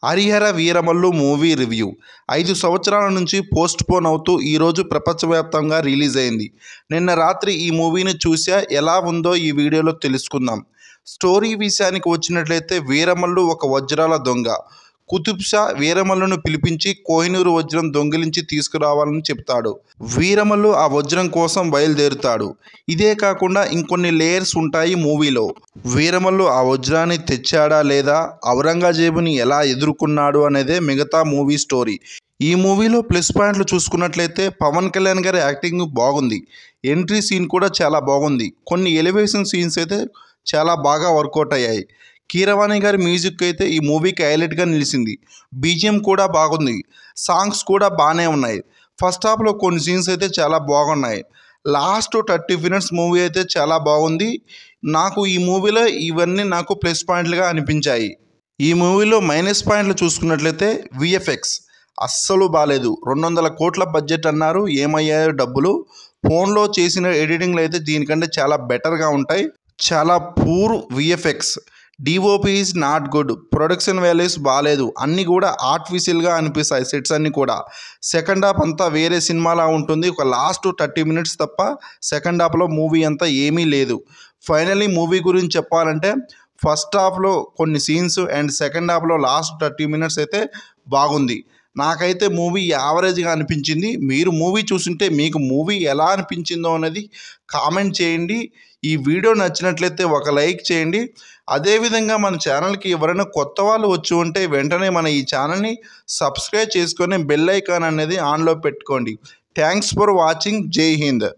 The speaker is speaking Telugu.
హరిహర వీరమల్లు మూవీ రివ్యూ 5 సంవత్సరాల నుంచి పోస్ట్ పోన్ అవుతూ ఈరోజు ప్రపంచవ్యాప్తంగా రిలీజ్ అయింది. నిన్న రాత్రి ఈ మూవీని చూసా, ఎలా ఉందో ఈ వీడియోలో తెలుసుకుందాం. స్టోరీ విషయానికి వచ్చినట్లయితే వీరమల్లు ఒక వజ్రాల దొంగ. కుతుబ్ షా వీరమల్లును పిలిపించి కోహినూరు వజ్రం దొంగిలించి తీసుకురావాలని చెప్తాడు. వీరమల్లు ఆ వజ్రం కోసం బయలుదేరుతాడు. ఇదే కాకుండా ఇంకొన్ని లేయర్స్ ఉంటాయి మూవీలో. వీరమల్లు ఆ వజ్రాన్ని తెచ్చాడా లేదా, ఔరంగజేబుని ఎలా ఎదుర్కొన్నాడు అనేదే మిగతా మూవీ స్టోరీ. ఈ మూవీలో ప్లస్ పాయింట్లు చూసుకున్నట్లయితే పవన్ కళ్యాణ్ గారి యాక్టింగ్ బాగుంది. ఎంట్రీ సీన్ కూడా చాలా బాగుంది. కొన్ని ఎలివేషన్ సీన్స్ అయితే చాలా బాగా వర్కౌట్ అయ్యాయి. కీరవాణి గారి మ్యూజిక్ అయితే ఈ మూవీకి హైలైట్గా నిలిచింది. బీజిఎం కూడా బాగుంది. సాంగ్స్ కూడా బాగానే ఉన్నాయి. ఫస్ట్ హాఫ్లో కొన్ని సీన్స్ అయితే చాలా బాగున్నాయి. లాస్ట్ 30 మినిట్స్ మూవీ అయితే చాలా బాగుంది. నాకు ఈ మూవీలో ఇవన్నీ నాకు ప్లస్ పాయింట్లుగా అనిపించాయి. ఈ మూవీలో మైనస్ పాయింట్లు చూసుకున్నట్లయితే విఎఫ్ఎక్స్ అస్సలు బాగాలేదు. 200 కోట్ల బడ్జెట్ అన్నారు, ఏమయ్యాయో డబ్బులు. ఫోన్లో చేసిన ఎడిటింగ్లు అయితే దీనికంటే చాలా బెటర్గా ఉంటాయి. చాలా poor VFX. DOP is not good. Production values బాగాలేదు. అన్నీ కూడా ఆర్టిఫిషియల్గా అనిపిస్తాయి సెట్స్ అన్నీ కూడా. సెకండ్ హాఫ్ అంతా వేరే సినిమాలా ఉంటుంది. ఒక లాస్ట్ 30 మినిట్స్ తప్ప సెకండ్ హాఫ్లో మూవీ అంతా ఏమీ లేదు. ఫైనల్లీ మూవీ గురించి చెప్పాలంటే ఫస్ట్ హాఫ్లో కొన్ని సీన్స్ అండ్ సెకండ్ హాఫ్లో లాస్ట్ 30 మినిట్స్ అయితే బాగుంది. నాకైతే మూవీ యావరేజ్గా అనిపించింది. మీరు మూవీ చూస్తుంటే మీకు మూవీ ఎలా అనిపించిందో అనేది కామెంట్ చేయండి. ఈ వీడియో నచ్చినట్లయితే ఒక లైక్ చేయండి. అదేవిధంగా మన ఛానల్కి ఎవరైనా కొత్త వాళ్ళు వచ్చి ఉంటే వెంటనే మన ఈ ఛానల్ని సబ్స్క్రైబ్ చేసుకొని బెల్ ఐకాన్ అనేది ఆన్లో పెట్టుకోండి. Thanks for watching. జై హింద్.